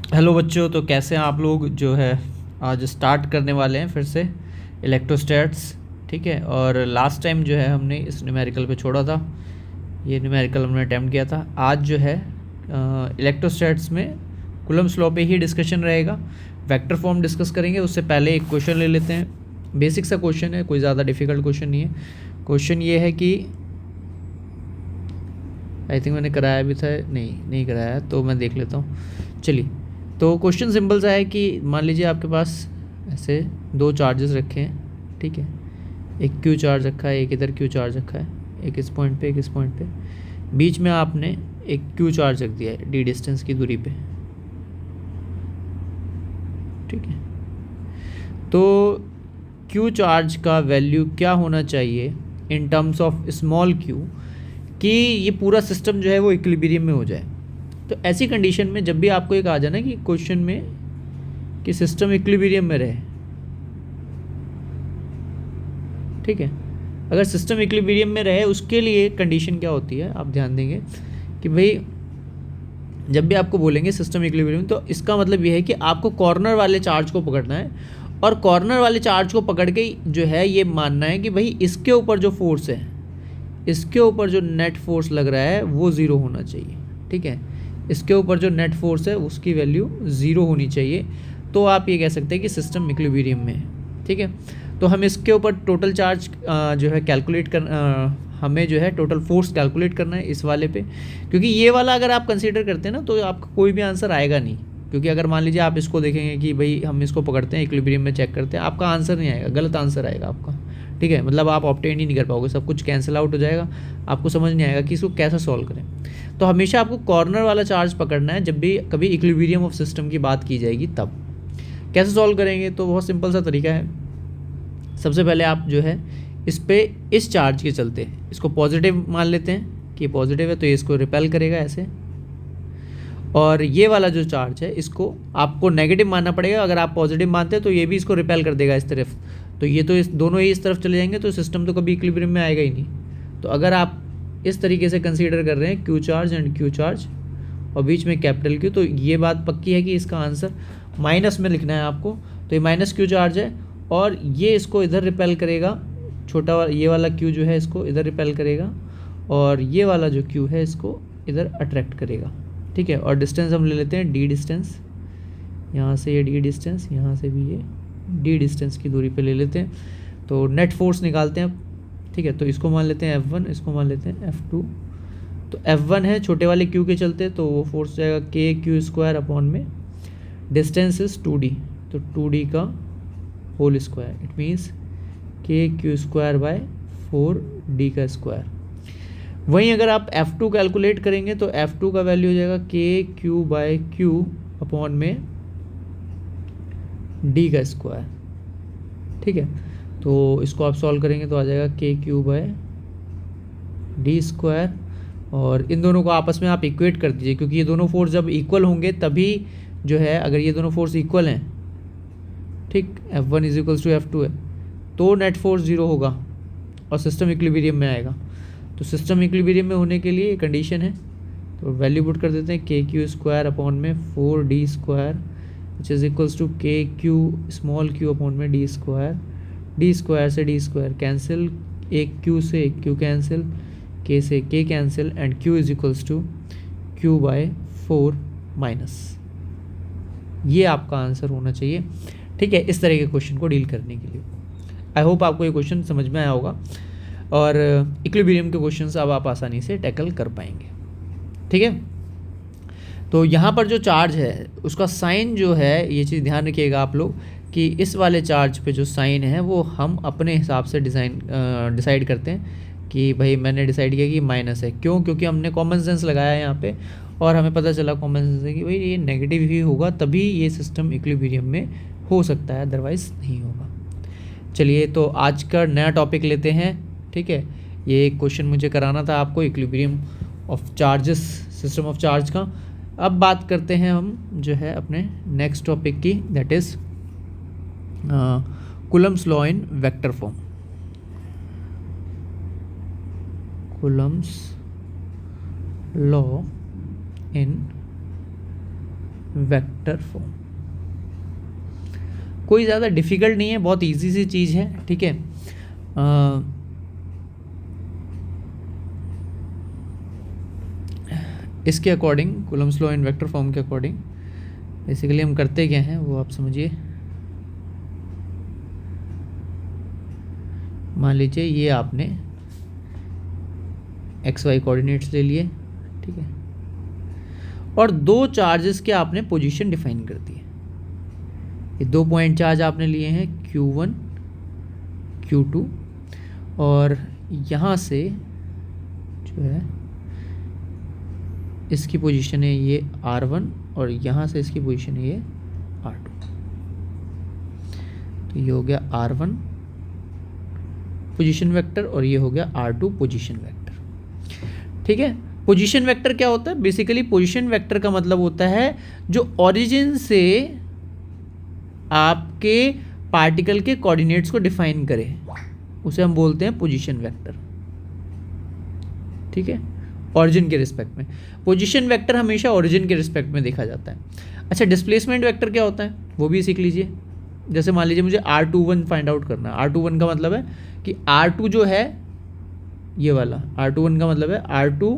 Hello बच्चों, तो कैसे हैं आप लोग। जो है आज स्टार्ट करने वाले हैं फिर से इलेक्ट्रोस्टैट्स। ठीक है, और लास्ट टाइम जो है हमने इस न्यूमेरिकल पे छोड़ा था। ये न्यूमेरिकल हमने अटैम्प्ट किया था। आज जो है इलेक्ट्रोस्टैट्स में कूलम्ब्स लॉ पे ही डिस्कशन रहेगा। वेक्टर फॉर्म डिस्कस करेंगे। उससे पहले एक क्वेश्चन ले लेते हैं। बेसिक सा क्वेश्चन है, कोई ज़्यादा डिफ़िकल्ट क्वेश्चन नहीं है। क्वेश्चन ये है कि आई थिंक मैंने कराया भी था, नहीं कराया है, तो मैं देख लेता हूँ। चलिए, तो क्वेश्चन सिंपल सा है कि मान लीजिए आपके पास ऐसे दो चार्जेस रखे हैं। ठीक है, एक क्यू चार्ज रखा है, एक इधर क्यू चार्ज रखा है, एक इस पॉइंट पे, एक इस पॉइंट पे। बीच में आपने एक क्यू चार्ज रख दिया है डी डिस्टेंस की दूरी पे। ठीक है, तो क्यू चार्ज का वैल्यू क्या होना चाहिए in terms of small Q कि ये पूरा सिस्टम जो है वो इक्विलिब्रियम में हो जाए। तो ऐसी कंडीशन में जब भी आपको एक आ जाए ना कि क्वेश्चन में कि सिस्टम इक्विलिब्रियम में रहे, ठीक है, अगर सिस्टम इक्विलिब्रियम में रहे उसके लिए कंडीशन क्या होती है आप ध्यान देंगे कि भाई जब भी आपको बोलेंगे सिस्टम इक्विलिब्रियम, तो इसका मतलब ये है कि आपको कॉर्नर वाले चार्ज को पकड़ना है और कॉर्नर वाले चार्ज को पकड़ के जो है ये मानना है कि भाई इसके ऊपर जो फोर्स है, इसके ऊपर जो नेट फोर्स लग रहा है वो ज़ीरो होना चाहिए। ठीक है, इसके ऊपर जो नेट फोर्स है उसकी वैल्यू ज़ीरो होनी चाहिए। तो आप ये कह सकते हैं कि सिस्टम इक्विलिब्रियम में है। ठीक है, तो हम इसके ऊपर टोटल चार्ज जो है कैलकुलेट कर हमें जो है टोटल फोर्स कैलकुलेट करना है इस वाले पे, क्योंकि ये वाला अगर आप कंसीडर करते हैं ना तो आपका कोई भी आंसर आएगा नहीं। क्योंकि अगर मान लीजिए आप इसको देखेंगे कि भाई हम इसको पकड़ते हैं इक्विलिब्रियम में चेक करते हैं, आपका आंसर नहीं आएगा, गलत आंसर आएगा आपका। ठीक है, मतलब आप ऑब्टेन ही नहीं कर पाओगे, सब कुछ कैंसिल आउट हो जाएगा, आपको समझ नहीं आएगा कि इसको कैसे सॉल्व करें। तो हमेशा आपको कॉर्नर वाला चार्ज पकड़ना है जब भी कभी इक्विलिब्रियम ऑफ सिस्टम की बात की जाएगी तब। कैसे सॉल्व करेंगे, तो बहुत सिंपल सा तरीका है। सबसे पहले आप जो है इस पे इस चार्ज के चलते इसको पॉजिटिव मान लेते हैं कि पॉजिटिव है, तो ये इसको रिपेल करेगा ऐसे। और ये वाला जो चार्ज है इसको आपको नेगेटिव मानना पड़ेगा। अगर आप पॉजिटिव मानते हैं तो ये भी इसको रिपेल कर देगा इस तरफ, तो ये तो इस दोनों ही इस तरफ चले जाएंगे, तो सिस्टम तो कभी इक्विलिब्रियम में आएगा ही नहीं। तो अगर आप इस तरीके से कंसीडर कर रहे हैं Q charge and Q charge और बीच में कैपिटल क्यू, तो ये बात पक्की है कि इसका आंसर माइनस में लिखना है आपको। तो ये माइनस क्यू चार्ज है और ये इसको इधर रिपेल करेगा, छोटा वाला ये वाला क्यू जो है इसको इधर रिपेल करेगा और ये वाला जो क्यू है इसको इधर अट्रैक्ट करेगा। ठीक है, और डिस्टेंस हम ले लेते हैं डी डिस्टेंस, यहाँ से ये डी डिस्टेंस, यहाँ से भी ये डी डिस्टेंस की दूरी पे ले लेते हैं। तो नेट फोर्स निकालते हैं अब। ठीक है, तो इसको मान लेते हैं F1, इसको मान लेते हैं F2। तो F1 है छोटे वाले क्यू के चलते, तो वो फोर्स जाएगा के क्यू स्क्वायर अपॉन में डिस्टेंस इज 2D, तो 2D का होल स्क्वायर, इट मीन्स के क्यू स्क्वायर बाय 4D का स्क्वायर। वहीं अगर आप F2 कैलकुलेट करेंगे तो F2 का वैल्यू हो जाएगा के क्यू बाय क्यू अपॉन में डी का स्क्वायर। ठीक है, तो इसको आप सॉल्व करेंगे तो आ जाएगा के क्यू बाय डी स्क्वायर, और इन दोनों को आपस में आप इक्वेट कर दीजिए, क्योंकि ये दोनों फोर्स जब इक्वल होंगे तभी जो है, अगर ये दोनों फोर्स इक्वल हैं, ठीक, F1 is equals to F2 है, तो नेट फोर्स जीरो होगा और सिस्टम इक्विलिब्रियम में आएगा। तो सिस्टम इक्विलिब्रियम में होने के लिए कंडीशन है, तो वैल्यू पुट कर देते हैं के क्यू स्क्वायर अपॉन में 4D square which is equals to k q small q upon में डी स्क्वायर। डी स्क्वायर से डी स्क्वायर कैंसिल, एक क्यू से एक क्यू कैंसिल, के से k cancel, and q is equals to q by 4 minus. ये आपका answer होना चाहिए। ठीक है, इस तरह के क्वेश्चन को डील करने के लिए आई होप आपको ये क्वेश्चन समझ में आया होगा और इक्विलिब्रियम के क्वेश्चंस अब आप आसानी से टैकल कर पाएंगे। ठीक है, तो यहाँ पर जो चार्ज है उसका साइन जो है, ये चीज़ ध्यान रखिएगा आप लोग कि इस वाले चार्ज पे जो साइन है वो हम अपने हिसाब से डिसाइड करते हैं कि भाई मैंने डिसाइड किया कि माइनस है। क्यों? क्योंकि हमने कॉमन सेंस लगाया है यहाँ पे और हमें पता चला कॉमन सेंस है कि भाई ये नेगेटिव ही होगा, तभी ये सिस्टम इक्विलिब्रियम में हो सकता है, अदरवाइज़ नहीं होगा। चलिए, तो आज का नया टॉपिक लेते हैं। ठीक है, ये एक क्वेश्चन मुझे कराना था आपको equilibrium of charges, system of charge का। अब बात करते हैं हम जो है अपने नेक्स्ट टॉपिक की, that is Coulomb's law in vector form. Coulomb's law in vector form. कोई ज़्यादा डिफ़िकल्ट नहीं है, बहुत इजी सी चीज़ है, ठीक है। इसके according, Coulomb's law in vector form के अकॉर्डिंग बेसिकली हम करते क्या हैं वो आप समझिए। मान लीजिए ये आपने एक्स वाई कोऑर्डिनेट्स ले लिए, ठीक है, और दो चार्जेस के आपने पोजीशन डिफाइन कर दी है। ये 2 पॉइंट चार्ज आपने लिए हैं Q1 Q2, और यहाँ से जो है इसकी पोजीशन है ये R1, और यहाँ से इसकी पोजीशन है ये R2। तो ये हो गया R1 पोजीशन वेक्टर और ये हो गया R2 पोजीशन वेक्टर, ठीक है। पोजीशन वेक्टर क्या होता है? बेसिकली पोजीशन वेक्टर का मतलब होता है जो ओरिजिन से आपके पार्टिकल के कोऑर्डिनेट्स को डिफाइन करे, उसे हम बोलते हैं पोजीशन वेक्टर, ठीक है। ओरिजिन के रिस्पेक्ट में पोजीशन वेक्टर हमेशा ओरिजिन के रिस्पेक्ट में देखा जाता है। अच्छा, डिस्प्लेसमेंट वेक्टर क्या होता है वो भी सीख लीजिए। जैसे मान लीजिए मुझे R21 फाइंड आउट करना है। R21 का मतलब है कि R2 जो है ये वाला, R21 का मतलब है R2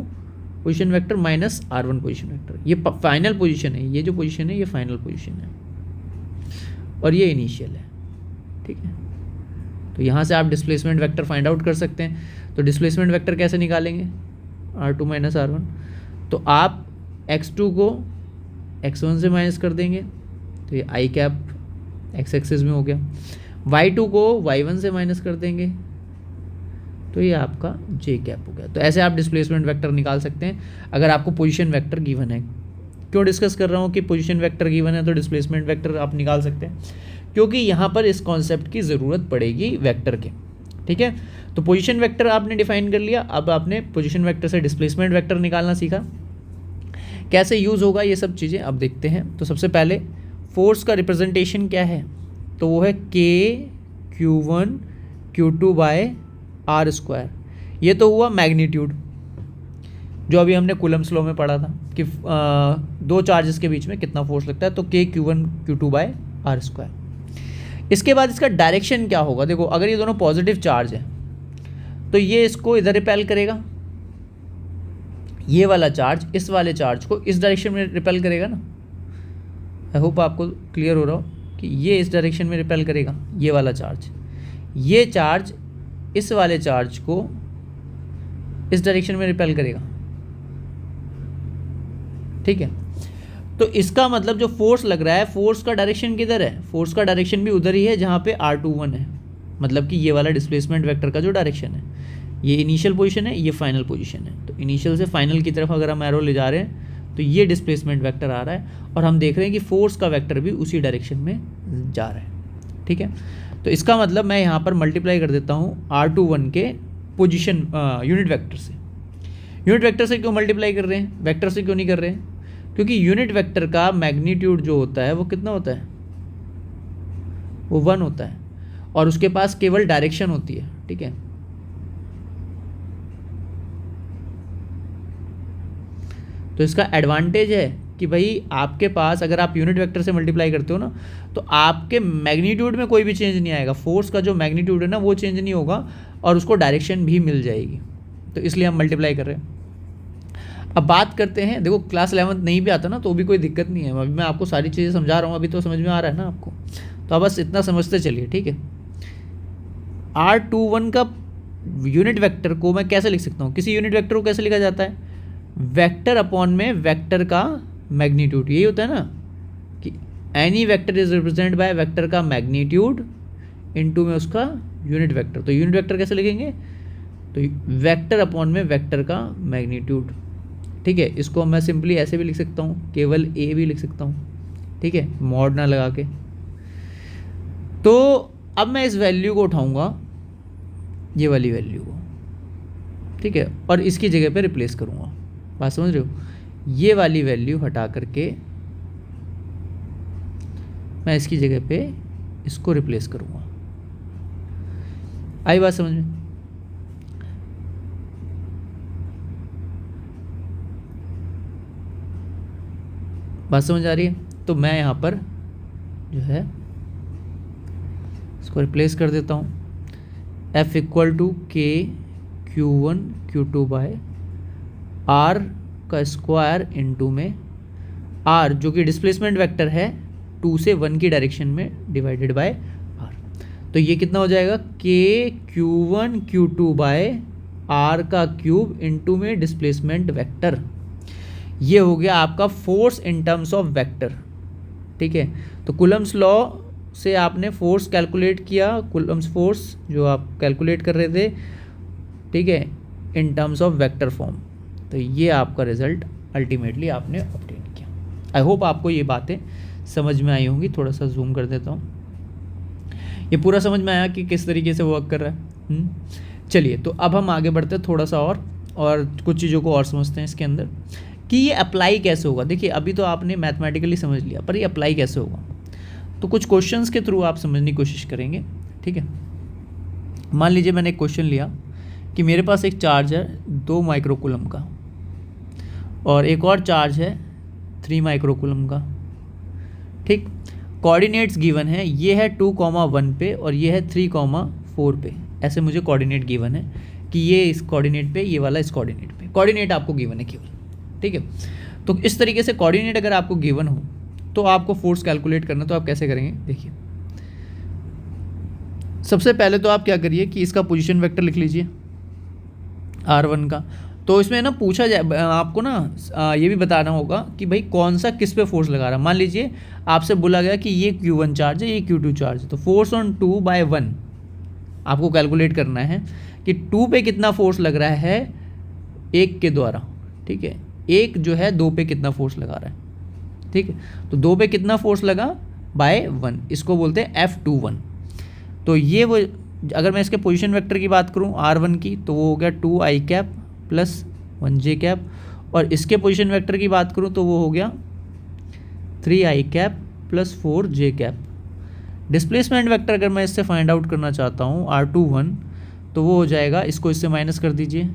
position vector minus R1 position vector. ये फाइनल पोजीशन है, ये जो पोजीशन है ये फाइनल पोजीशन है और ये इनिशियल है, ठीक है। तो यहाँ से आप डिस्प्लेसमेंट वेक्टर फाइंड आउट कर सकते हैं। तो डिस्प्लेसमेंट वेक्टर कैसे निकालेंगे? R2 minus R1। तो आप x2 को x1 से माइनस कर देंगे, तो ये आई कैप एक्स एक्सिस में हो गया। y2 को y1 से माइनस कर देंगे, तो ये आपका जे कैप हो गया। तो ऐसे आप डिस्प्लेसमेंट वेक्टर निकाल सकते हैं अगर आपको पोजीशन वेक्टर गिवन है। क्यों डिस्कस कर रहा हूँ कि पोजीशन वेक्टर गिवन है तो डिस्प्लेसमेंट वेक्टर आप निकाल सकते हैं? क्योंकि यहाँ पर इस कॉन्सेप्ट की ज़रूरत पड़ेगी वेक्टर के, ठीक है। तो पोजीशन वेक्टर आपने डिफाइन कर लिया, अब आपने पोजीशन वेक्टर से डिस्प्लेसमेंट वेक्टर निकालना सीखा। कैसे यूज़ होगा ये सब चीज़ें अब देखते हैं। तो सबसे पहले फोर्स का रिप्रेजेंटेशन क्या है? तो वो है K/Q1 Q2 bye R square. ये तो हुआ मैग्नीट्यूड, जो अभी हमने कूलम्स लॉ में पढ़ा था कि दो चार्जेस के बीच में कितना फोर्स लगता है, तो K/Q1 Q2 bye R square. इसके बाद इसका डायरेक्शन क्या होगा? देखो, अगर ये दोनों पॉजिटिव चार्ज है तो ये इसको इधर रिपेल करेगा, ये वाला चार्ज इस वाले चार्ज को इस डायरेक्शन में रिपेल करेगा ना। आई होप आपको क्लियर हो रहा हो कि ये इस डायरेक्शन में रिपेल करेगा, ये वाला चार्ज, ये चार्ज इस वाले चार्ज को इस डायरेक्शन में रिपेल करेगा, ठीक है। तो इसका मतलब जो फोर्स लग रहा है, फोर्स का डायरेक्शन किधर है? फोर्स का डायरेक्शन भी उधर ही है जहाँ पे R21 है, मतलब कि ये वाला डिस्प्लेसमेंट वेक्टर का जो डायरेक्शन है, ये इनिशियल पोजीशन है, ये फाइनल पोजीशन है। तो इनिशियल से फाइनल की तरफ अगर हम एरो ले जा रहे हैं तो ये डिस्प्लेसमेंट वेक्टर आ रहा है और हम देख रहे हैं कि फोर्स का वेक्टर भी उसी डायरेक्शन में जा रहा है, ठीक है। तो इसका मतलब मैं यहाँ पर मल्टीप्लाई कर देता हूँ R21 के पोजीशन यूनिट वेक्टर से। यूनिट वेक्टर से क्यों मल्टीप्लाई कर रहे हैं, वेक्टर से क्यों नहीं कर रहे हैं? क्योंकि यूनिट वेक्टर का मैग्नीट्यूड जो होता है वो कितना होता है? वो 1 होता है और उसके पास केवल डायरेक्शन होती है, ठीक है। तो इसका एडवांटेज है कि भाई आपके पास अगर आप यूनिट वेक्टर से मल्टीप्लाई करते हो ना, तो आपके मैग्नीट्यूड में कोई भी चेंज नहीं आएगा। फोर्स का जो मैग्नीट्यूड है ना वो चेंज नहीं होगा और उसको डायरेक्शन भी मिल जाएगी, तो इसलिए हम मल्टीप्लाई कर रहे हैं। अब बात करते हैं, देखो क्लास 11 नहीं भी आता ना तो भी कोई दिक्कत नहीं है, अभी मैं आपको सारी चीज़ें समझा रहा हूँ, अभी तो समझ में आ रहा है ना आपको, तो अब बस इतना समझते चलिए, ठीक है। R21 का यूनिट वेक्टर को मैं कैसे लिख सकता हूँ? किसी यूनिट वेक्टर को कैसे लिखा जाता है? वेक्टर अपॉन में वेक्टर का मैग्नीट्यूड। यही होता है ना कि any vector is represent by vector का मैग्नीट्यूड इनटू में उसका यूनिट वेक्टर। तो यूनिट वेक्टर कैसे लिखेंगे? तो वेक्टर अपॉन में वेक्टर का मैग्नीट्यूड, ठीक है। इसको मैं सिंपली ऐसे भी लिख सकता हूँ, केवल ए भी लिख सकता हूँ, ठीक है, मॉड ना लगा के। तो अब मैं इस वैल्यू को उठाऊंगा, ये वाली वैल्यू को, ठीक है, और इसकी जगह पे रिप्लेस करूँगा। बात समझ रहे हो? ये वाली वैल्यू हटा करके मैं इसकी जगह पे इसको रिप्लेस करूँगा। आई बात समझ में? बात समझ आ रही है? तो मैं यहाँ पर जो है इसको रिप्लेस कर देता हूँ, F इक्वल टू के Q1 Q2 बाय R का स्क्वायर इंटू में R जो कि डिस्प्लेसमेंट वेक्टर है 2 से 1 की डायरेक्शन में डिवाइडेड बाय R। तो ये कितना हो जाएगा, के Q1 Q2 बाय R का क्यूब इंटू में डिस्प्लेसमेंट वेक्टर। ये हो गया आपका force in terms of vector. ठीक है, तो कूलम्स लॉ से आपने फोर्स कैलकुलेट किया, कूलम्स फोर्स जो आप कैलकुलेट कर रहे थे, ठीक है, in terms of vector form. तो ये आपका रिजल्ट अल्टीमेटली आपने ऑब्टेन किया। आई होप आपको ये बातें समझ में आई होंगी। थोड़ा सा जूम कर देता हूँ, ये पूरा समझ में आया कि किस तरीके से वर्क कर रहा है। चलिए, तो अब हम आगे बढ़ते हैं थोड़ा सा और कुछ चीज़ों को और समझते हैं इसके अंदर कि ये अप्लाई कैसे होगा। देखिए, अभी तो आपने मैथमेटिकली समझ लिया, पर ये अप्लाई कैसे होगा, तो कुछ क्वेश्चंस के थ्रू आप समझने की कोशिश करेंगे। ठीक है, मान लीजिए मैंने एक क्वेश्चन लिया कि मेरे पास एक चार्ज है 2 माइक्रोकूलम का और एक और चार्ज है 3 माइक्रोकूलम का। ठीक, कोऑर्डिनेट्स गिवन है, ये है 2,1 पे और ये है 3,4 पे। ऐसे मुझे कोऑर्डिनेट गिवन है कि ये इस कोऑर्डिनेट पे, ये वाला इस कोऑर्डिनेट पे। कोऑर्डिनेट आपको गिवन है केवल। ठीक है, तो इस तरीके से कोऑर्डिनेट अगर आपको गिवन हो तो आपको फोर्स कैलकुलेट करना, तो आप कैसे करेंगे, देखिए। सबसे पहले तो आप क्या करिए कि इसका पोजीशन वेक्टर लिख लीजिए R1 का। तो इसमें ना पूछा जाए आपको ना ये भी बताना होगा कि भाई कौन सा किस पे फोर्स लगा रहा है। मान लीजिए आपसे बोला गया कि ये Q1 चार्ज है, ये Q2 चार्ज है, तो फोर्स ऑन 2/1 आपको कैलकुलेट करना है कि 2 पे कितना फोर्स लग रहा है 1 के द्वारा। ठीक है, 1 जो है 2 पे कितना फोर्स लगा रहा है। ठीक है, तो 2 पे कितना फोर्स लगा बाय 1, इसको बोलते हैं F21। तो ये वो, अगर मैं इसके पोजीशन वेक्टर की बात करूं R1 की, तो वो हो गया 2i cap plus 1j cap, और इसके पोजीशन वेक्टर की बात करूं तो वो हो गया 3i cap plus 4j cap. Displacement vector अगर मैं इससे फाइंड आउट करना चाहता हूं R21, तो वो हो जाएगा, इसको इससे माइनस कर दीजिए,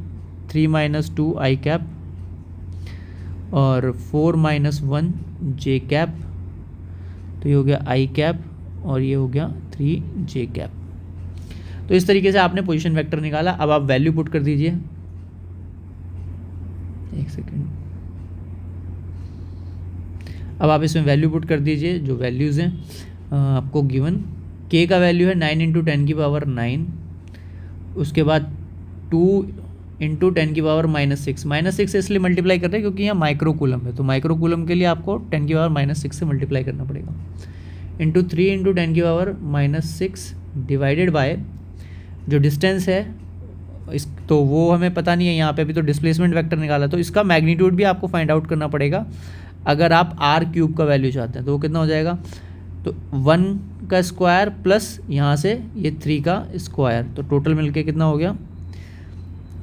3 माइनस 2i कैप और 4 माइनस 1j कैप, तो ये हो गया i कैप और ये हो गया 3j कैप। तो इस तरीके से आपने पोजीशन वेक्टर निकाला। अब आप वैल्यू पुट कर दीजिए, एक सेकेंड, अब आप इसमें वैल्यू पुट कर दीजिए जो वैल्यूज़ हैं आपको गिवन। k का वैल्यू है 9 इंटू 10 की पावर 9, उसके बाद 2 इंटू 10 की पावर -6। -6 से इसलिए मल्टीप्लाई कर रहे हैं क्योंकि यहाँ माइक्रोकूलम है, तो माइक्रोकूलम के लिए आपको 10 की पावर -6 से मल्टीप्लाई करना पड़ेगा, इंटू 3 इंटू 10 की पावर -6 डिवाइडेड बाय जो डिस्टेंस है इस, तो वो हमें पता नहीं है यहाँ पे, अभी तो डिस्प्लेसमेंट वेक्टर निकाला, तो इसका मैग्नीट्यूड भी आपको फाइंड आउट करना पड़ेगा अगर आप r³ का वैल्यू चाहते हैं। तो वो कितना हो जाएगा, तो 1 का स्क्वायर प्लस यहाँ से ये 3 का स्क्वायर, तो टोटल मिलके कितना हो गया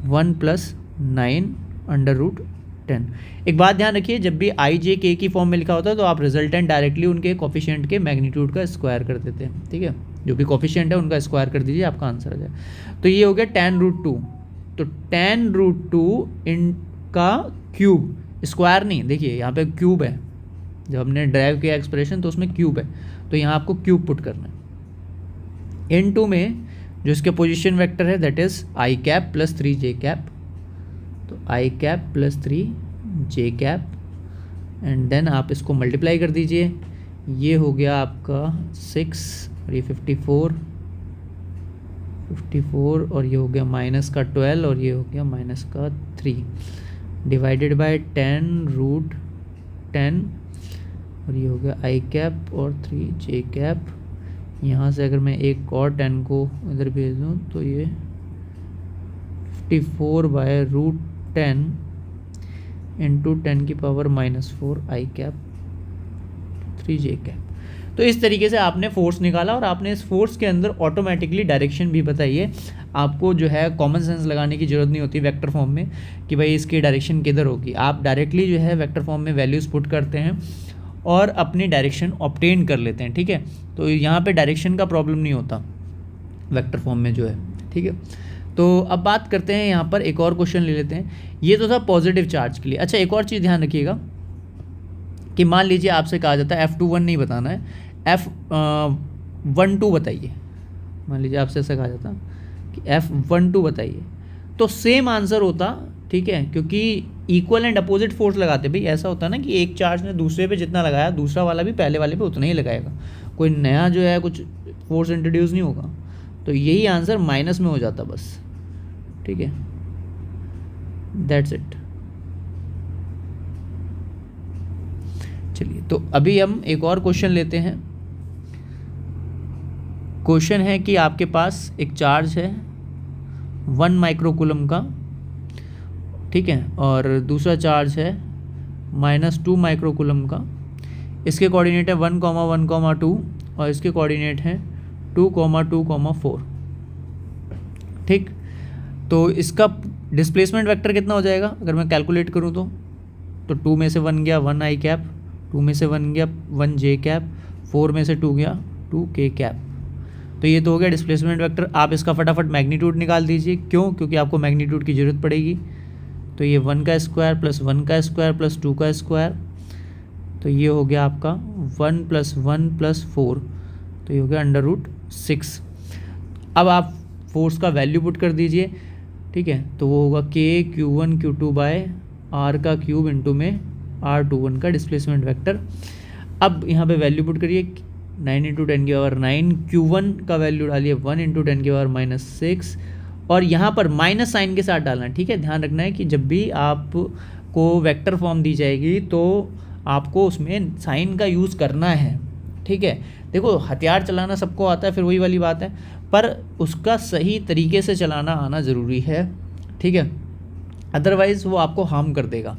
1 + 9/√10। एक बात ध्यान रखिए, जब भी i j k की फॉर्म में लिखा होता है तो आप रिजल्टेंट डायरेक्टली उनके कोफिशिएंट के मैग्नीट्यूड का स्क्वायर कर देते हैं। ठीक है, जो भी कोफिशिएंट है उनका स्क्वायर कर दीजिए, आपका आंसर आ जाए। तो ये हो गया 10√2, तो 10√2 इनका क्यूब, स्क्वायर नहीं, देखिए यहाँ पे क्यूब है, जब हमने ड्राइव किया एक्सप्रेशन तो उसमें क्यूब है, तो यहाँ आपको क्यूब पुट करना है। n2 में जो इसके पोजीशन वेक्टर है that is i cap plus 3j cap, तो i cap plus 3j cap, and then आप इसको मल्टीप्लाई कर दीजिए, ये हो गया आपका 6 और ये 54 और ये हो गया -12 और ये हो गया -3 डिवाइडेड बाय 10√10 और ये हो गया i कैप और 3j कैप। यहाँ से अगर मैं एक और 10 को इधर भेज दूँ तो ये 54/√10 इंटू 10 की power -4 i cap 3j cap. तो इस तरीके से आपने फोर्स निकाला और आपने इस फोर्स के अंदर ऑटोमेटिकली डायरेक्शन भी बताई है। आपको जो है कॉमन सेंस लगाने की ज़रूरत नहीं होती वेक्टर फॉर्म में कि भाई इसकी डायरेक्शन किधर होगी, आप डायरेक्टली जो है वेक्टर फॉर्म में वैल्यूज़ पुट करते हैं और अपनी डायरेक्शन ऑब्टेन कर लेते हैं। ठीक है, तो यहाँ पे डायरेक्शन का प्रॉब्लम नहीं होता वेक्टर फॉर्म में जो है। ठीक है, तो अब बात करते हैं यहाँ पर एक और क्वेश्चन ले लेते हैं। ये तो था पॉजिटिव चार्ज के लिए। अच्छा, एक और चीज़ ध्यान रखिएगा, कि मान लीजिए आपसे कहा जाता है F21 नहीं बताना है, F12 बताइए। मान लीजिए आपसे ऐसा कहा जाता कि F12 बताइए, तो सेम आंसर होता, ठीक है, क्योंकि इक्वल एंड अपोजिट फोर्स लगाते। भाई ऐसा होता है ना कि एक चार्ज ने दूसरे पे जितना लगाया दूसरा वाला भी पहले वाले पे उतना ही लगाएगा, कोई नया जो है कुछ फोर्स इंट्रोड्यूस नहीं होगा। तो यही आंसर माइनस में हो जाता बस, ठीक है, दैट्स इट। चलिए, तो अभी हम एक और क्वेश्चन लेते हैं। क्वेश्चन है कि आपके पास एक चार्ज है 1 माइक्रोकूलम का, ठीक है, और दूसरा चार्ज है -2 माइक्रोकूलम का। इसके कोऑर्डिनेट है 1, 1, 2 और इसके कोऑर्डिनेट हैं 2, 2, 4, ठीक। तो इसका डिस्प्लेसमेंट वेक्टर कितना हो जाएगा अगर मैं कैलकुलेट करूँ तो 2 में से 1 गया 1 i कैप, 2 में से 1 गया 1 j कैप, 4 में से 2 गया 2 k कैप। तो ये तो हो गया डिस्प्लेसमेंट वेक्टर। आप इसका फटाफट मैग्नीट्यूड निकाल दीजिए, क्यों? क्योंकि आपको मैग्नीट्यूड की ज़रूरत पड़ेगी। तो ये 1 का स्क्वायर प्लस 1 का स्क्वायर प्लस 2 का स्क्वायर, तो ये हो गया आपका 1 + 1 + 4, तो ये हो गया √6। अब आप फोर्स का वैल्यू पुट कर दीजिए, ठीक है, तो वो होगा k Q1 Q2/r का क्यूब इंटू में r21 का डिस्प्लेसमेंट वेक्टर। अब यहाँ पे वैल्यू पुट करिए, 9 × 10⁻9, Q1 का वैल्यू डालिए 1 × 10⁻6 और यहाँ पर माइनस साइन के साथ डालना है, ठीक है। ध्यान रखना है कि जब भी आपको वेक्टर फॉर्म दी जाएगी तो आपको उसमें साइन का यूज़ करना है, ठीक है। देखो हथियार चलाना सबको आता है, फिर वही वाली बात है, पर उसका सही तरीके से चलाना आना ज़रूरी है, ठीक है, अदरवाइज़ वो आपको हार्म कर देगा।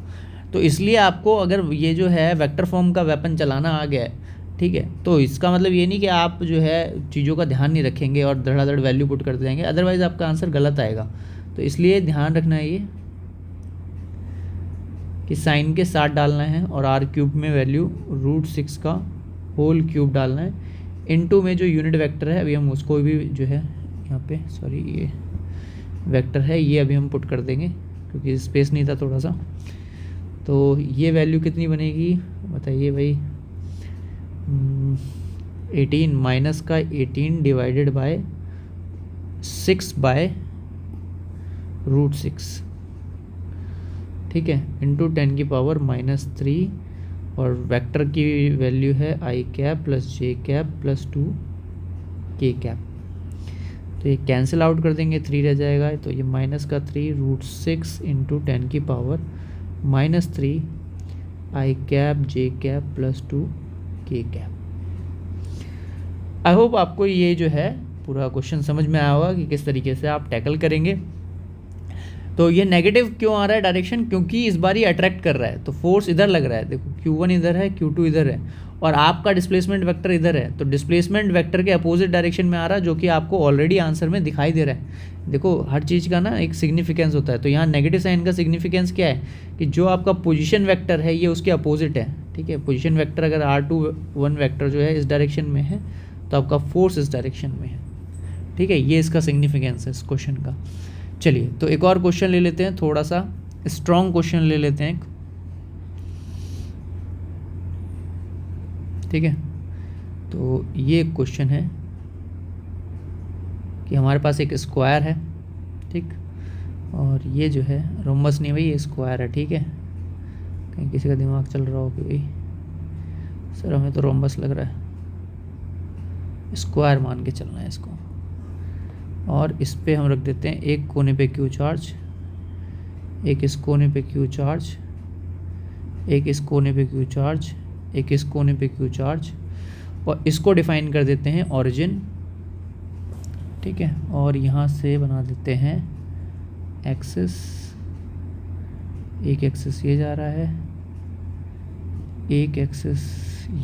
तो इसलिए आपको अगर ये जो है वेक्टर फॉर्म का वेपन चलाना आ गया है, ठीक है, तो इसका मतलब ये नहीं कि आप जो है चीज़ों का ध्यान नहीं रखेंगे और धड़ाधड़ वैल्यू पुट कर जाएंगे, अदरवाइज़ आपका आंसर गलत आएगा। तो इसलिए ध्यान रखना है ये कि साइन के साथ डालना है और r³ में वैल्यू √6 का होल क्यूब डालना है, इनटू में जो यूनिट वेक्टर है अभी हम उसको भी जो है यहाँ पे सॉरी ये वेक्टर है ये अभी हम पुट कर देंगे क्योंकि स्पेस नहीं था थोड़ा सा। तो ये वैल्यू कितनी बनेगी बताइए भाई, 18 माइनस का 18 डिवाइडेड बाय 6/√6, ठीक है, इंटू 10 की पावर -3 और वेक्टर की वैल्यू है i cap plus j cap plus 2 k cap. तो ये कैंसिल आउट कर देंगे, 3 रह जाएगा, तो ये -3 √6 इंटू 10 की power -3 i cap j cap plus 2 k cap. I hope आपको ये जो है पूरा क्वेश्चन समझ में आया होगा कि किस तरीके से आप टैकल करेंगे। तो ये नेगेटिव क्यों आ रहा है डायरेक्शन, क्योंकि इस बार ये अट्रैक्ट कर रहा है, तो फोर्स इधर लग रहा है। देखो Q1 इधर है, Q2 इधर है और आपका डिस्प्लेसमेंट वेक्टर इधर है, तो डिस्प्लेसमेंट वेक्टर के अपोजिट डायरेक्शन में आ रहा है, जो कि आपको ऑलरेडी आंसर में दिखाई दे रहा है। देखो हर चीज़ का ना एक सिग्निफिकेंस होता है, तो यहाँ नेगेटिव साइन का सिग्निफिकेंस क्या है कि जो आपका पोजीशन वेक्टर है ये उसके अपोजिट है, ठीक है। पोजीशन वेक्टर अगर r21 वेक्टर जो है इस डायरेक्शन में है तो आपका फोर्स इस डायरेक्शन में है, ठीक है। ये इसका सिग्निफिकेंस है इस क्वेश्चन का। चलिए, तो एक और क्वेश्चन ले लेते हैं, थोड़ा सा स्ट्रॉन्ग क्वेश्चन ले लेते हैं, ठीक है। तो ये क्वेश्चन है कि हमारे पास एक स्क्वायर है, ठीक, और ये जो है रोम्बस नहीं भाई, ये स्क्वायर है, ठीक है। कहीं किसी का दिमाग चल रहा हो कि भाई सर हमें तो रोम्बस लग रहा है, स्क्वायर मान के चलना है इसको। और इस पे हम रख देते हैं एक कोने पे Q चार्ज, एक इस कोने पे Q चार्ज, एक इस कोने पे Q चार्ज, एक इस कोने पे Q चार्ज, और इसको डिफाइन कर देते हैं ओरिजिन, ठीक है। और यहाँ से बना देते हैं एक्सिस, एक एक्सिस ये जा रहा है, एक एक्सिस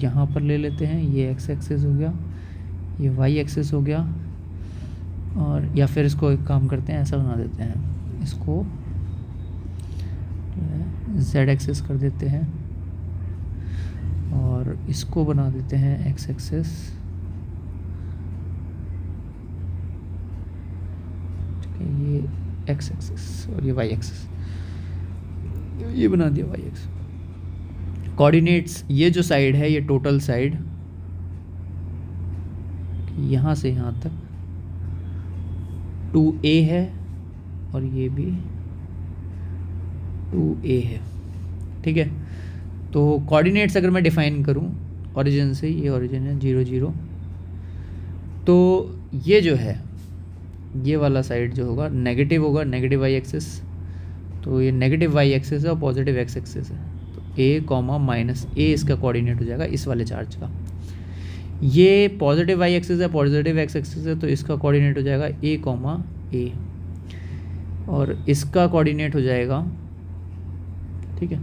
यहाँ पर ले लेते हैं, ये x एक्सिस हो गया, ये y एक्सिस हो गया, और या फिर इसको एक काम करते हैं ऐसा बना देते हैं, इसको z एक्सिस कर देते हैं और इसको बना देते हैं x एक्सिस, ठीक है, ये x एक्सिस और ये y एक्सिस, ये बना दिया y एक्सिस। कोऑर्डिनेट्स, ये जो साइड है ये टोटल साइड यहाँ से यहाँ तक 2a है और ये भी 2a है, ठीक है। तो कोऑर्डिनेट्स अगर मैं डिफाइन करूँ ओरिजिन से, ये ओरिजिन है 0 0, तो ये जो है ये वाला साइड जो होगा नेगेटिव होगा, नेगेटिव वाई एक्सिस, तो ये नेगेटिव वाई एक्सिस है और पॉजिटिव एक्स एक्सिस है, तो a कॉमा माइनस a इसका कोऑर्डिनेट हो जाएगा इस वाले चार्ज का। ये पॉजिटिव वाई एक्सिस है, पॉजिटिव एक्स एक्सिस है, तो इसका कोऑर्डिनेट हो जाएगा a कॉमा a, और इसका कोऑर्डिनेट हो जाएगा, ठीक है,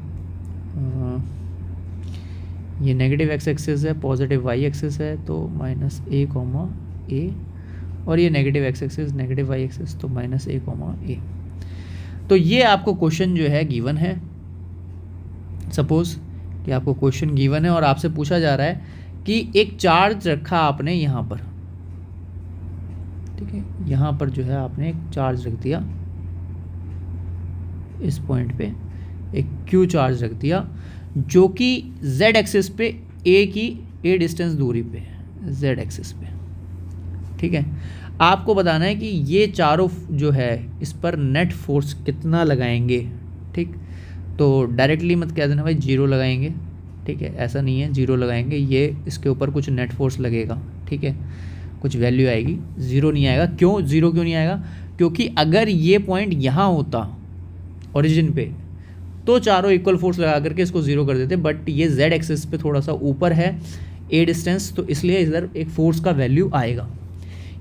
ये नेगेटिव एक्स एक्सिस है, पॉजिटिव वाई एक्सिस है, तो माइनस a कॉमा a, और ये negative x axis, negative y axis, तो माइनस a कॉमा a। तो ये आपको क्वेश्चन जो है गिवन है, सपोज कि आपको क्वेश्चन गिवन है और आपसे पूछा जा रहा है कि एक चार्ज रखा आपने यहाँ पर, ठीक है, यहाँ पर जो है आपने एक चार्ज रख दिया, इस पॉइंट पे एक क्यू चार्ज रख दिया जो कि z एक्सिस पे a डिस्टेंस दूरी पे है, z एक्सिस पे, ठीक है। आपको बताना है कि ये चारों जो है इस पर नेट फोर्स कितना लगाएंगे, ठीक। तो डायरेक्टली मत कह देना भाई 0 लगाएंगे, ठीक है, ऐसा नहीं है, 0 लगाएंगे, ये इसके ऊपर कुछ नेट फोर्स लगेगा, ठीक है, कुछ वैल्यू आएगी, 0 नहीं आएगा। क्यों 0 क्यों नहीं आएगा? क्योंकि अगर ये पॉइंट यहाँ होता ओरिजिन पे तो चारों इक्वल फोर्स लगा करके इसको 0 कर देते, बट ये z एक्सिस पे थोड़ा सा ऊपर है a डिस्टेंस, तो इसलिए इधर एक फोर्स का वैल्यू आएगा।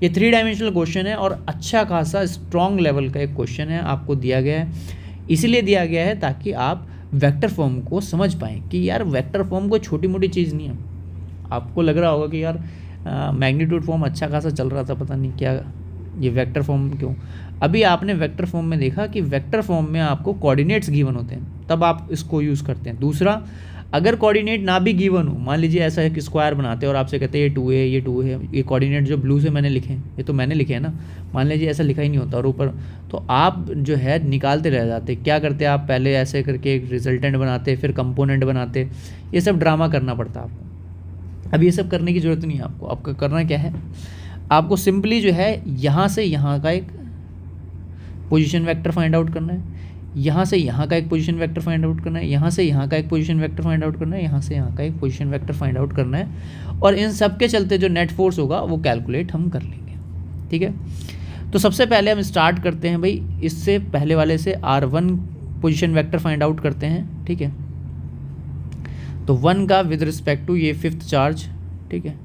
ये 3 डायमेंशनल क्वेश्चन है और अच्छा खासा स्ट्रॉन्ग लेवल का एक क्वेश्चन है, आपको दिया गया है, इसीलिए दिया गया है ताकि आप वेक्टर फॉर्म को समझ पाएँ कि यार वेक्टर फॉर्म कोई छोटी मोटी चीज़ नहीं है। आपको लग रहा होगा कि यार मैग्नीट्यूड फॉर्म अच्छा खासा चल रहा था, पता नहीं क्या ये वेक्टर फॉर्म क्यों। अभी आपने वेक्टर फॉर्म में देखा कि वेक्टर फॉर्म में आपको कोऑर्डिनेट्स गिवन होते हैं, तब आप इसको यूज़ करते हैं। दूसरा, अगर कोऑर्डिनेट ना भी गिवन हो, मान लीजिए ऐसा एक स्क्वायर बनाते हैं और आपसे कहते हैं ये 2 है, ये 2 है, ये कोऑर्डिनेट जो ब्लू से मैंने लिखे हैं ये तो मैंने लिखे हैं ना, मान लीजिए ऐसा लिखा ही नहीं होता और ऊपर, तो आप जो है निकालते रह जाते। क्या करते हैं आप, पहले ऐसे करके एक रिजल्टेंट बनाते, फिर कंपोनेंट बनाते, ये सब ड्रामा करना पड़ता है आपको। अब ये सब करने की ज़रूरत नहीं है आपको। आपको करना क्या है, आपको सिंपली जो है यहाँ से यहाँ का एक पोजीशन वेक्टर फाइंड आउट करना है, यहाँ से यहाँ का एक पोजीशन वेक्टर फाइंड आउट करना है, यहाँ से यहाँ का एक पोजीशन वेक्टर फाइंड आउट करना है, यहाँ से यहाँ का एक पोजीशन वेक्टर फाइंड आउट करना है, और इन सब के चलते जो नेट फोर्स होगा वो कैलकुलेट हम कर लेंगे, ठीक है। तो सबसे पहले हम स्टार्ट करते हैं भाई, इससे पहले वाले से R1 position vector find out करते हैं, ठीक है। तो 1 का विद रिस्पेक्ट टू ये 5th चार्ज, ठीक है,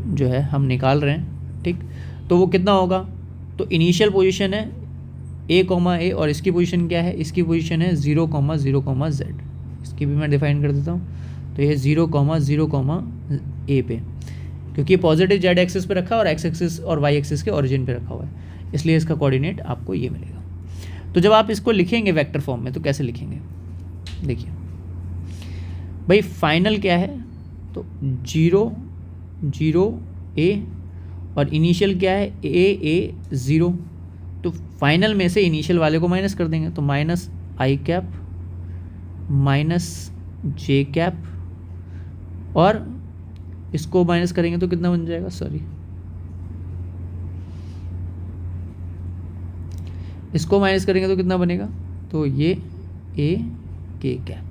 जो है हम निकाल रहे हैं, ठीक। तो वो कितना होगा, तो इनिशियल पोजीशन है a, और इसकी पोजीशन क्या है, इसकी पोजीशन है 0, 0, z। इसकी भी मैं डिफाइन कर देता हूँ। तो ये 0, 0, a पे, क्योंकि पॉजिटिव z एक्सिस पे रखा है और x एक्सिस और y एक्सिस के ओरिजिन पे रखा हुआ है, इसलिए इसका कोऑर्डिनेट आपको ये मिलेगा। तो जब आप इसको लिखेंगे वेक्टर फॉर्म में तो कैसे लिखेंगे, देखिए भाई फाइनल क्या है, तो 0, 0 a, और इनिशियल क्या है a 0। तो फाइनल में से इनिशियल वाले को माइनस कर देंगे, तो minus i cap minus j cap, और इसको माइनस करेंगे तो कितना बन जाएगा, सॉरी इसको माइनस करेंगे तो कितना बनेगा, तो ये a k कैप।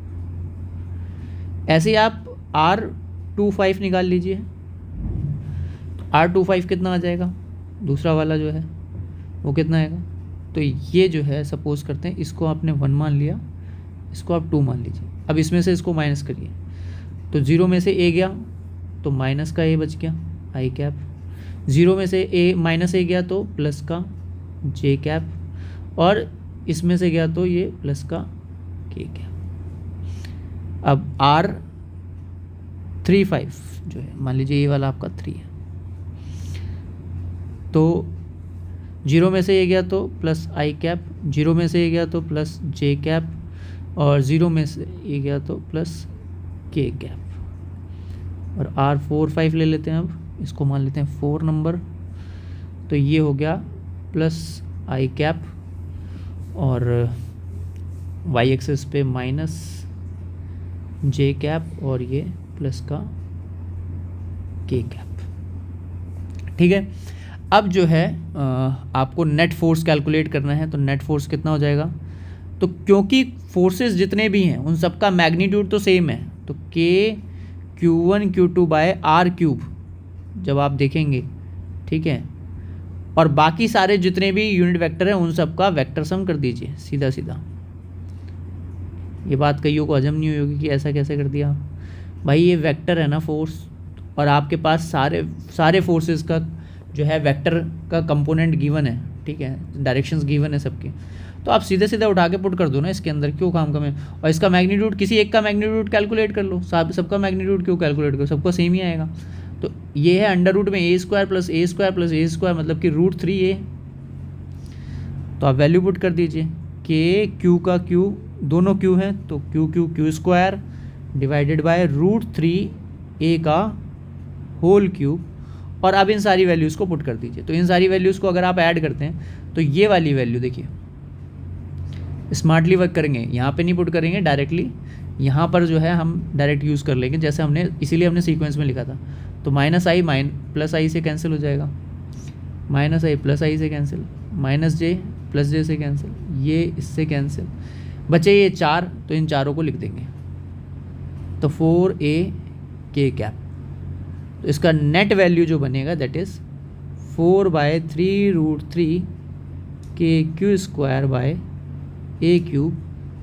ऐसे ही आप R25 निकाल लीजिए, R25 कितना आ जाएगा, दूसरा वाला जो है वो कितना आएगा। तो ये जो है सपोज करते हैं इसको आपने 1 मान लिया, इसको आप 2 मान लीजिए। अब इसमें से इसको माइनस करिए, तो 0 में से a गया तो माइनस का a बच गया i कैप, 0 में से a माइनस a गया तो प्लस का j कैप, और इसमें से गया तो ये प्लस का k कैप। अब R35 जो है, मान लीजिए ये वाला आपका 3 है, तो 0 में से ये गया तो प्लस i कैप, 0 में से ये गया तो प्लस j कैप, और 0 में से ये गया तो प्लस k कैप। और R45 ले लेते हैं, अब इसको मान लेते हैं 4 नंबर, तो ये हो गया प्लस i कैप, और y एक्सिस पे माइनस जे कैप और ये प्लस का के कैप। ठीक है, अब जो है आपको नेट फोर्स कैलकुलेट करना है। तो नेट फोर्स कितना हो जाएगा, तो क्योंकि फोर्सेस जितने भी हैं उन सबका मैग्नीट्यूड तो सेम है, तो के Q1 Q2 bye are cube जब आप देखेंगे, ठीक है, और बाकी सारे जितने भी यूनिट वेक्टर हैं उन सबका वेक्टर सम कर दीजिए सीधा सीधा। ये बात कईयों को हजम नहीं हुई होगी कि ऐसा कैसे कर दिया भाई, ये वेक्टर है ना फोर्स, और आपके पास सारे फोर्सेस का जो है वेक्टर का कंपोनेंट गिवन है, ठीक है, डायरेक्शंस गिवन है सबके, तो आप सीधे सीधे उठा के पुट कर दो ना इसके अंदर, क्यों काम कम है। और इसका मैग्नीट्यूड किसी एक का मैग्नीट्यूड कैलकुलेट कर लो, सबका मैग्नीट्यूड क्यों कैलकुलेट करो, सबको सेम ही आएगा। तो ये है अंडर रूट में ए स्क्वायर प्लस ए स्क्वायर प्लस ए स्क्वायर, मतलब कि √3a। तो आप वैल्यू पुट कर दीजिए, के क्यू का क्यू, दोनों क्यू हैं तो Q Q Q square divided by √3a का होल क्यूब, और अब इन सारी वैल्यूज़ को पुट कर दीजिए। तो इन सारी वैल्यूज़ को अगर आप ऐड करते हैं तो ये वाली वैल्यू देखिए, स्मार्टली वर्क करेंगे, यहाँ पे नहीं पुट करेंगे डायरेक्टली, यहाँ पर जो है हम डायरेक्ट यूज़ कर लेंगे जैसे हमने, इसीलिए हमने सीक्वेंस में लिखा था। तो -i प्लस आई से कैंसिल हो जाएगा, -i प्लस आई से कैंसिल, -j प्लस जे से कैंसिल, ये इससे कैंसिल, बचे ये 4, तो इन चारों को लिख देंगे, तो 4a k कैप। तो इसका नेट वैल्यू जो बनेगा दैट इज़ 4/3√3 के Q square by A cube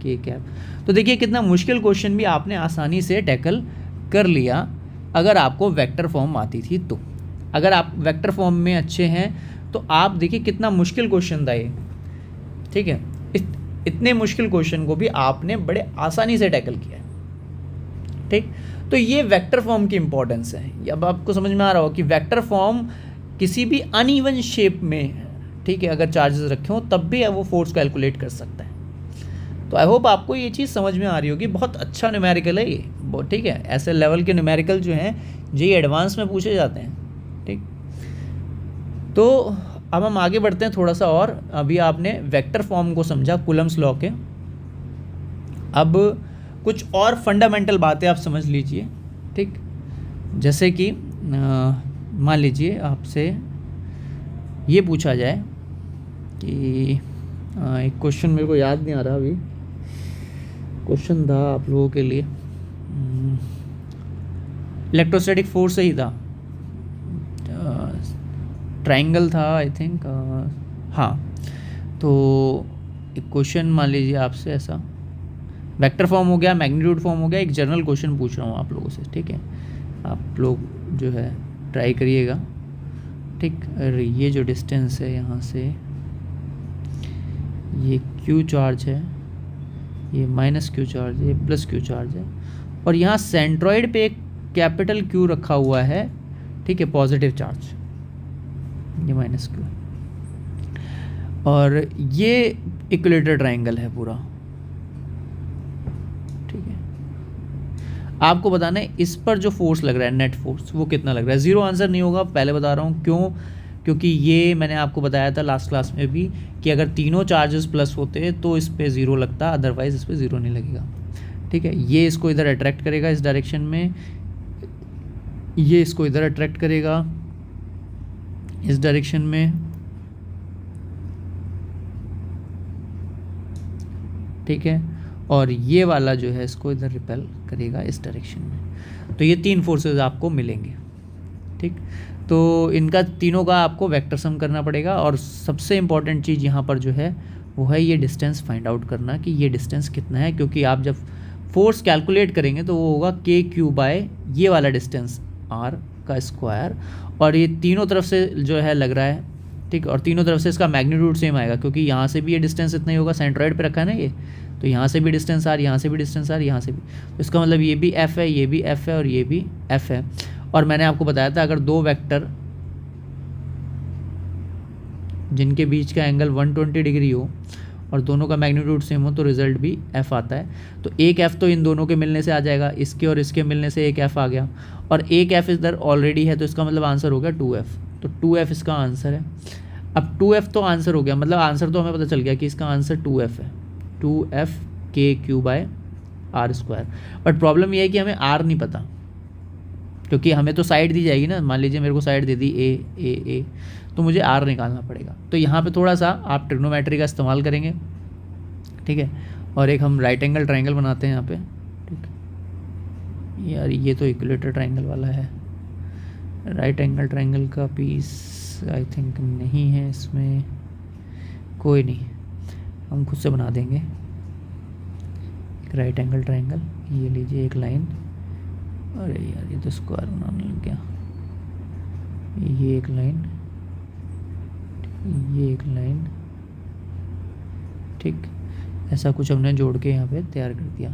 के कैप। तो देखिए कितना मुश्किल क्वेश्चन भी आपने आसानी से टैकल कर लिया अगर आपको वेक्टर फॉर्म आती थी तो। अगर आप वेक्टर फॉर्म में अच्छे हैं तो आप देखिए कितना मुश्किल क्वेश्चन था ये, ठीक है, इतने मुश्किल क्वेश्चन को भी आपने बड़े आसानी से टैकल किया है, ठीक। तो ये वेक्टर फॉर्म की इंपॉर्टेंस है। अब आपको समझ में आ रहा हो कि वेक्टर फॉर्म किसी भी अनइवन शेप में, ठीक है, अगर चार्जेस रखे हों तब भी वो फोर्स कैलकुलेट कर सकता है। तो आई होप आपको ये चीज़ समझ में आ रही होगी। बहुत अच्छा न्यूमेरिकल है ये, ठीक है, ऐसे लेवल के न्यूमेरिकल जो हैं जेईई एडवांस में पूछे जाते हैं, ठीक। तो अब हम आगे बढ़ते हैं थोड़ा सा और। अभी आपने वेक्टर फॉर्म को समझा कूलम्स लॉ के, अब कुछ और फंडामेंटल बातें आप समझ लीजिए, ठीक। जैसे कि मान लीजिए आपसे ये पूछा जाए कि एक क्वेश्चन मेरे को याद नहीं आ रहा अभी, क्वेश्चन था आप लोगों के लिए, इलेक्ट्रोस्टैटिक फोर्स ही था, ट्रायंगल था आई थिंक, हाँ। तो एक क्वेश्चन मान लीजिए आपसे ऐसा, वेक्टर फॉर्म हो गया, मैग्नीट्यूड फॉर्म हो गया, एक जनरल क्वेश्चन पूछ रहा हूँ आप लोगों से, ठीक है, आप लोग जो है ट्राई करिएगा, ठीक। अरे ये जो डिस्टेंस है यहाँ से, ये Q चार्ज है, ये -Q चार्ज है, ये +Q चार्ज है, और यहाँ सेंट्रॉइड पे एक कैपिटल Q रखा हुआ है, ठीक है, पॉजिटिव चार्ज, ये -Q, और ये इक्विलेटरल ट्रायंगल है पूरा, ठीक है। आपको बताना है इस पर जो फोर्स लग रहा है, नेट फोर्स, वो कितना लग रहा है। ज़ीरो आंसर नहीं होगा, पहले बता रहा हूँ क्यों, क्योंकि ये मैंने आपको बताया था लास्ट क्लास में भी कि अगर तीनों चार्जेस प्लस होते तो इस पर ज़ीरो लगता, अदरवाइज़ इस पर ज़ीरो नहीं लगेगा, ठीक है। ये इसको इधर अट्रैक्ट करेगा इस डायरेक्शन में, ये इसको इधर अट्रैक्ट करेगा इस डायरेक्शन में, ठीक है, और ये वाला जो है इसको इधर रिपेल करेगा इस डायरेक्शन में। तो ये 3 फोर्सेस आपको मिलेंगे, ठीक। तो इनका तीनों का आपको वेक्टर सम करना पड़ेगा, और सबसे इम्पॉर्टेंट चीज़ यहाँ पर जो है वो है ये डिस्टेंस फाइंड आउट करना कि ये डिस्टेंस कितना है, क्योंकि आप जब फोर्स कैलकुलेट करेंगे तो वो होगा KQ बाय ये वाला डिस्टेंस R का स्क्वायर, और ये तीनों तरफ से जो है लग रहा है, ठीक, और तीनों तरफ से इसका मैग्नीट्यूड सेम आएगा, क्योंकि यहाँ से भी ये डिस्टेंस इतना ही होगा, सेंट्रॉइड पे रखा है ना ये, तो यहाँ से भी डिस्टेंस R, यहाँ से भी डिस्टेंस R, यहाँ से भी, तो इसका मतलब ये भी F है, ये भी F है, और ये भी F है। और मैंने आपको बताया था अगर दो वेक्टर जिनके बीच का एंगल 120 डिग्री हो और दोनों का मैग्नीट्यूड सेम हो तो रिजल्ट भी F आता है। तो एक F तो इन दोनों के मिलने से आ जाएगा, इसके और इसके मिलने से एक F आ गया, और एक F इधर ऑलरेडी है, तो इसका मतलब आंसर हो गया 2F। तो 2F इसका आंसर है। अब 2F तो आंसर हो गया, मतलब आंसर तो हमें पता चल गया कि इसका आंसर 2F है, 2F KQ bye r²। But problem ये है कि हमें r नहीं पता, क्योंकि हमें तो साइड दी जाएगी ना। मान लीजिए मेरे को साइड दे दी ए, तो मुझे r निकालना पड़ेगा। तो यहाँ पे थोड़ा सा आप ट्रिग्नोमेट्री का इस्तेमाल करेंगे, ठीक है। और एक हम राइट एंगल ट्राइंगल बनाते हैं यहाँ पे, ठीक है। यार ये तो इक्विलेटर ट्राइंगल वाला है, राइट एंगल ट्राइंगल का पीस आई थिंक नहीं है इसमें, कोई नहीं, हम खुद से बना देंगे एक राइट एंगल ट्राइंगल। ये लीजिए एक लाइन, अरे यार ये तो स्क्वायर बनाने लग गया। ये एक लाइन, ये एक लाइन, ठीक, ऐसा कुछ हमने जोड़ के यहाँ पे तैयार कर दिया।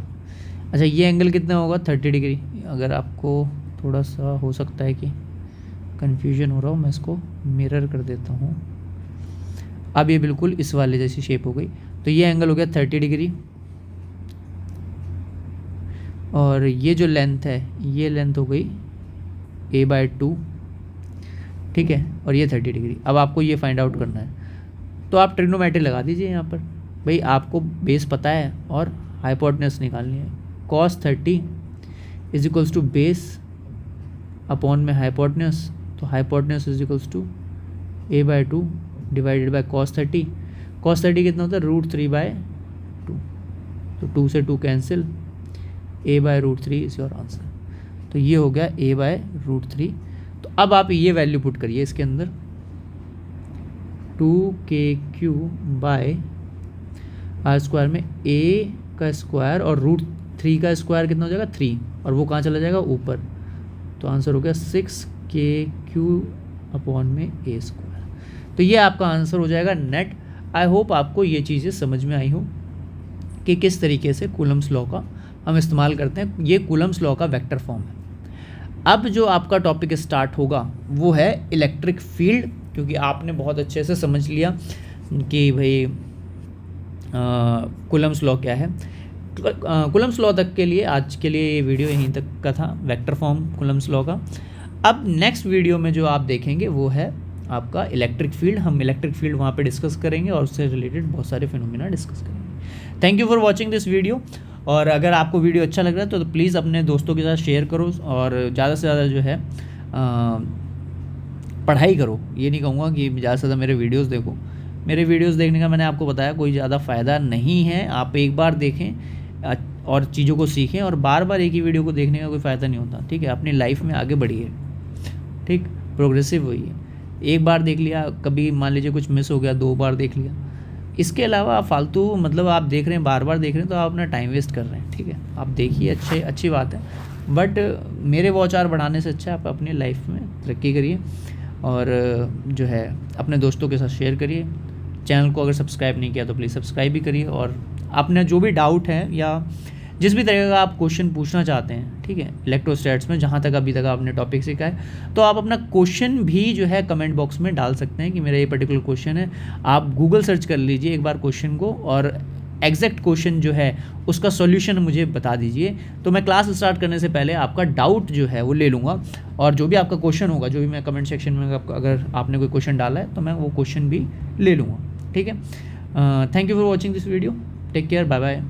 अच्छा ये एंगल कितना होगा, 30 डिग्री। अगर आपको थोड़ा सा हो सकता है कि कन्फ्यूजन हो रहा हो, मैं इसको मिरर कर देता हूँ। अब ये बिल्कुल इस वाले जैसी शेप हो गई। तो ये एंगल हो गया 30 डिग्री, और ये जो लेंथ है ये लेंथ हो गई a/2, ठीक है। और ये 30 डिग्री। अब आपको ये फाइंड आउट करना है, तो आप ट्रिग्नोमेट्री लगा दीजिए यहाँ पर। भाई आपको बेस पता है और हाइपोटेन्यूज निकालनी है। cos 30 is equals to base upon में हाइपोटेन्यूज, तो hypotenuse is equals to a/2 divided by cos 30। cos 30 कितना होता है, √3/2, तो 2 से 2 cancel, a/√3 is your answer. तो ये हो गया a/√3। तो अब आप ये वैल्यू पुट करिए इसके अंदर, 2kq/r² में a का स्क्वायर और √3 का स्क्वायर कितना हो जाएगा, 3, और वो कहाँ चला जाएगा, ऊपर। तो आंसर हो गया 6kq/a²। तो ये आपका आंसर हो जाएगा नेट। आई होप आपको ये चीज़ें समझ में आई हो कि किस तरीके से कूलम्स लॉ का हम इस्तेमाल करते हैं। ये कूलम्स लॉ का वेक्टर फॉर्म है। अब जो आपका टॉपिक स्टार्ट होगा वो है इलेक्ट्रिक फील्ड, क्योंकि आपने बहुत अच्छे से समझ लिया कि भाई कूलम्स लॉ क्या है। कूलम्स लॉ तक के लिए आज के लिए ये वीडियो यहीं तक का था, वेक्टर फॉर्म कूलम्स लॉ का। अब नेक्स्ट वीडियो में जो आप देखेंगे वो है आपका इलेक्ट्रिक फील्ड। हम इलेक्ट्रिक फील्ड वहाँ पे डिस्कस करेंगे और उससे रिलेटेड बहुत सारे फिनोमिना डिस्कस करेंगे। Thank you for watching this video. और अगर आपको वीडियो अच्छा लग रहा है तो प्लीज़ अपने दोस्तों के साथ शेयर करो और ज़्यादा से ज़्यादा जो है पढ़ाई करो। ये नहीं कहूँगा कि ज़्यादा से ज़्यादा मेरे वीडियोस देखो। मेरे वीडियोस देखने का मैंने आपको बताया कोई ज़्यादा फ़ायदा नहीं है। आप एक बार देखें और चीज़ों को सीखें, और बार बार एक ही वीडियो को देखने का कोई फ़ायदा नहीं होता, ठीक है। अपनी लाइफ में आगे बढ़िए, ठीक, प्रोग्रेसिव होइए। एक बार देख लिया, कभी मान लीजिए कुछ मिस हो गया, 2 बार देख लिया। इसके अलावा आप फालतू मतलब आप देख रहे हैं, बार बार देख रहे हैं, तो आप अपना टाइम वेस्ट कर रहे हैं, ठीक है। आप देखिए, अच्छी बात है, बट मेरे वॉच आवर बढ़ाने से अच्छा आप अपनी लाइफ में तरक्की करिए और जो है अपने दोस्तों के साथ शेयर करिए। चैनल को अगर सब्सक्राइब नहीं किया तो प्लीज़ सब्सक्राइब भी करिए, और अपने जो भी डाउट है या जिस भी तरह का आप क्वेश्चन पूछना चाहते हैं, ठीक है, इलेक्ट्रोस्टैट्स में जहाँ तक अभी तक आपने टॉपिक सीखा है, तो आप अपना क्वेश्चन भी जो है कमेंट बॉक्स में डाल सकते हैं कि मेरा ये पर्टिकुलर क्वेश्चन है। आप गूगल सर्च कर लीजिए एक बार क्वेश्चन को, और एग्जैक्ट क्वेश्चन जो है उसका सॉल्यूशन मुझे बता दीजिए। तो मैं क्लास स्टार्ट करने से पहले आपका डाउट जो है वो ले लूँगा, और जो भी आपका क्वेश्चन होगा, जो भी मैं कमेंट सेक्शन में अगर आपने कोई क्वेश्चन डाला है तो मैं वो क्वेश्चन भी ले लूँगा, ठीक है। Thank you for watching this video. Take care, bye bye.